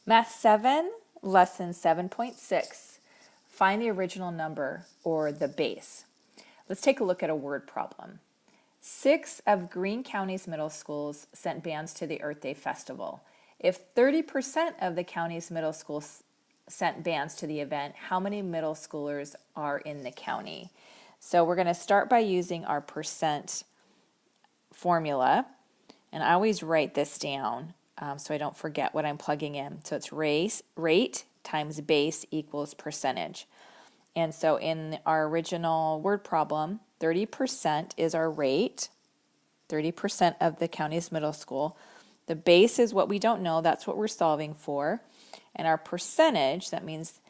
Math 7, Lesson 7.6. Find the original number or the base. Let's take a look at a word problem. 6 of Greene County's middle schools sent bands to the Earth Day Festival. If 30% of the county's middle schools sent bands to the event, how many middle schoolers are in the county? So we're going to start by using our percent formula. And I always write this down so I don't forget what I'm plugging in. So it's rate times base equals percentage. And so in our original word problem, 30% is our rate, 30% of the county's middle school. The base is what we don't know, that's what we're solving for. And our percentage, that means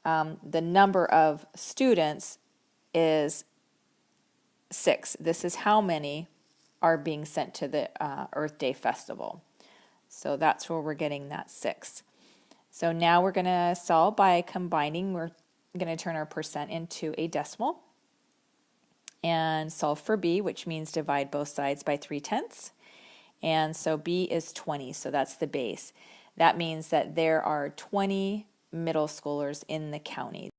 the number of students, is 6. This is how many are being sent to the Earth Day Festival. So that's where we're getting that 6. So now we're going to solve by combining. We're going to turn our percent into a decimal and solve for b, which means divide both sides by 3/10. And so b is 20, so that's the base. That means that there are 20 middle schoolers in the county.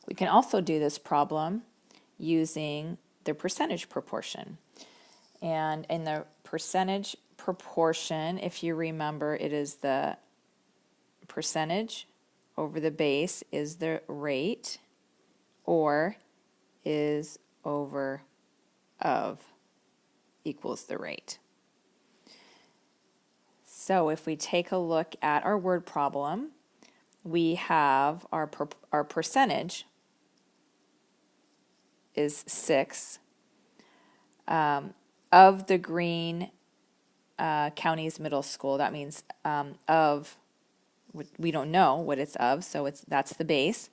We can also do this problem using the percentage proportion. And in the percentage proportion, if you remember, it is the percentage over the base is the rate, or is over of equals the rate. So if we take a look at our word problem, we have our percentage is 6 of the Greene County's middle school. That means of, we don't know what it's of, so that's the base,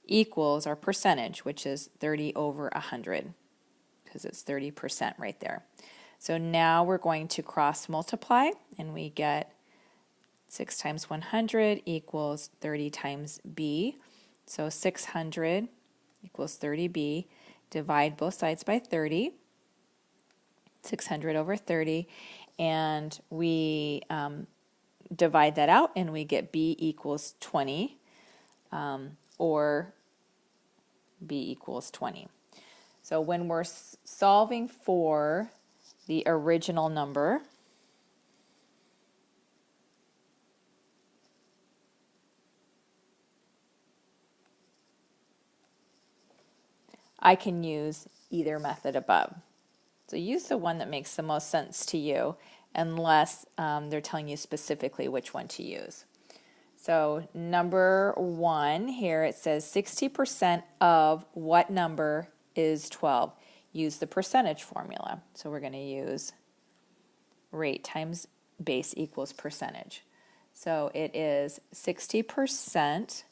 equals our percentage, which is 30 over 100, because it's 30% right there. So now we're going to cross multiply, and we get 6 times 100 equals 30 times b. So 600 equals 30b. Divide both sides by 30. 600 over 30. And we divide that out, and we get b equals 20, or b equals 20. So when we're solving for the original number, I can use either method above. So use the one that makes the most sense to you, unless they're telling you specifically which one to use. So number 1 here, it says 60% of what number is 12? Use the percentage formula. So we're going to use rate times base equals percentage. So it is 60%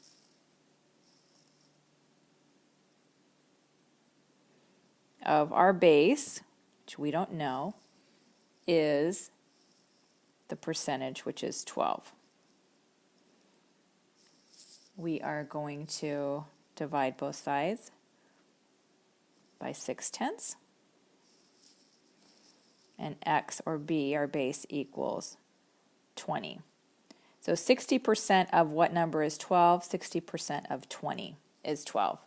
of our base, which we don't know, is the percentage, which is 12. We are going to divide both sides by 6/10, and x, or b, our base, equals 20. So 60% of what number is 12? 60% of 20 is 12.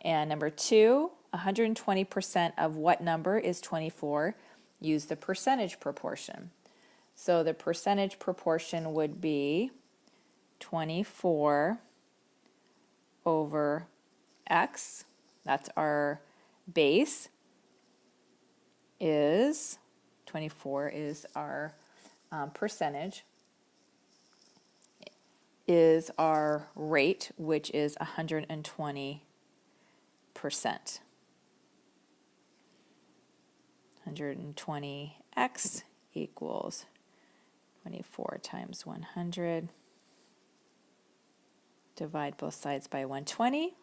And number 2, 120% of what number is 24? Use the percentage proportion. So the percentage proportion would be 24 over x, that's our base, is 24 is our percentage, is our rate, which is 120%. 120x equals 24 times 100. Divide both sides by 120.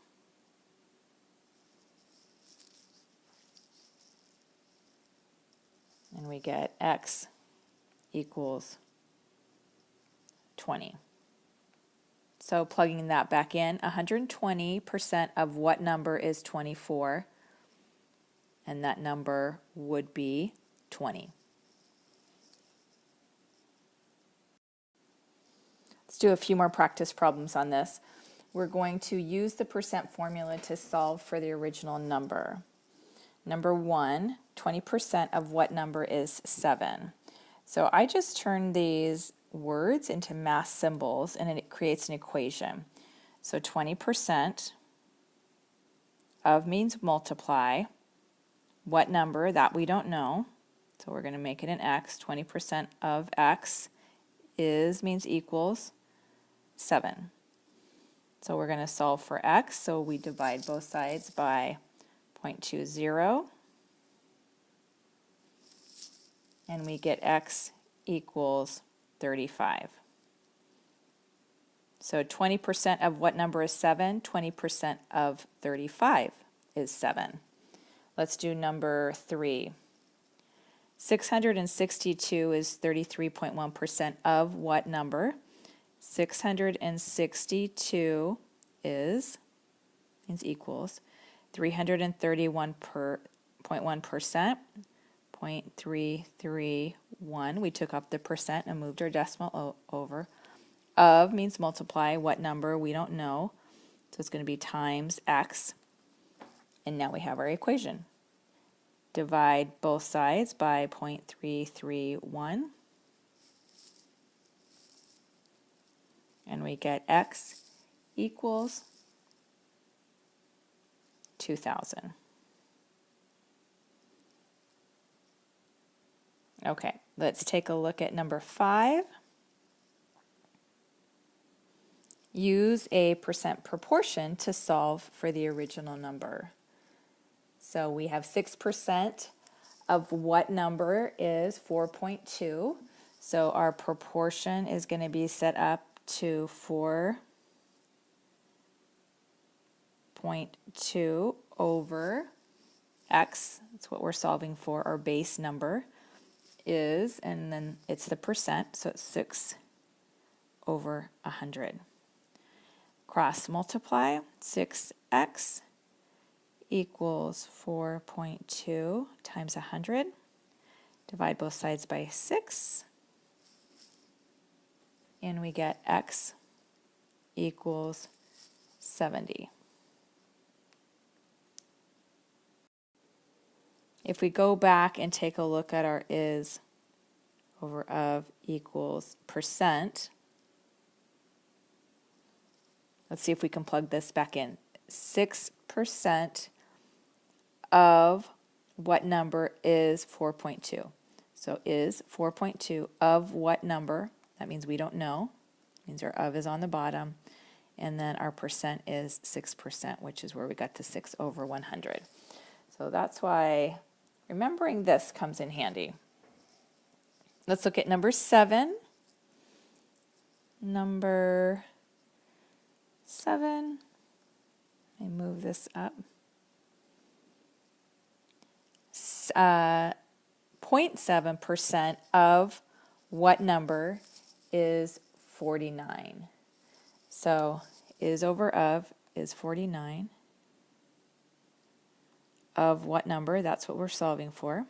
And we get x equals 20. So plugging that back in, 120% of what number is 24? And that number would be 20. Let's do a few more practice problems on this. We're going to use the percent formula to solve for the original number. Number 1, 20% of what number is 7? So I just turned these words into math symbols and it creates an equation. So 20% of means multiply. What number? That we don't know. So we're going to make it an x. 20% of x means equals 7. So we're going to solve for x. So we divide both sides by 0.20. And we get x equals 35. So 20% of what number is 7? 20% of 35 is 7. Let's do number 3. 662 is 33.1% of what number? 662 means equals 331.1%, 0.331. We took off the percent and moved our decimal over. Of means multiply. What number? We don't know. So it's going to be times x. And now we have our equation. Divide both sides by 0.331. And we get x equals 2,000. Okay, let's take a look at number 5. Use a percent proportion to solve for the original number. So we have 6% of what number is 4.2. So our proportion is going to be set up to 4.2 over x. That's what we're solving for. Our base number is, and then it's the percent, so it's 6 over 100. Cross multiply, 6x equals 4.2 times 100. Divide both sides by 6. And we get x equals 70. If we go back and take a look at our is over of equals percent, let's see if we can plug this back in. 6% of what number is 4.2? So is 4.2 of what number? That means we don't know. It means our of is on the bottom. And then our percent is 6%, which is where we got the 6 over 100. So that's why remembering this comes in handy. Let's look at number 7. Number 7. Let me move this up. 0.7% of what number is 49? So is over of is 49. Of what number? That's what we're solving for.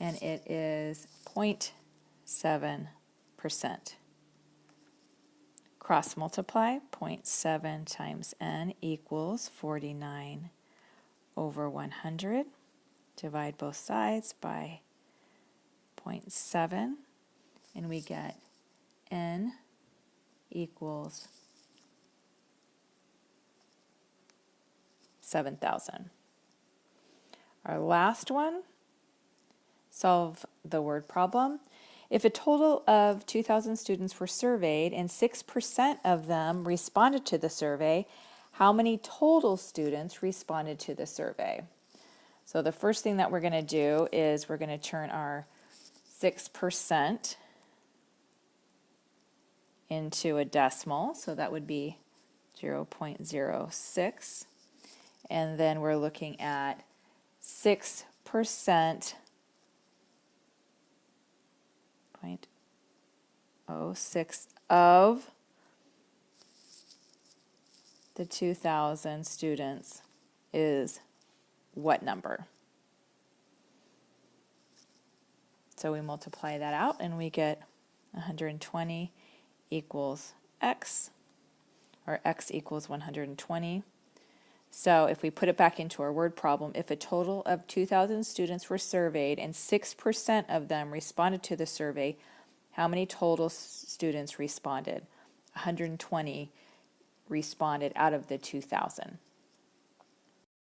And it is 0.7%. Cross multiply, 0.7 times n equals 49 over 100. Divide both sides by 0.7, and we get n equals 7,000. Our last one, solve the word problem. If a total of 2,000 students were surveyed and 6% of them responded to the survey, how many total students responded to the survey? So the first thing that we're going to do is we're going to turn our 6% into a decimal. So that would be 0.06. And then we're looking at 6% 0.06 of the 2,000 students is what number? So we multiply that out and we get 120 equals x, or x equals 120. So if we put it back into our word problem, if a total of 2,000 students were surveyed and 6% of them responded to the survey, how many total students responded? 120 responded out of the 2,000.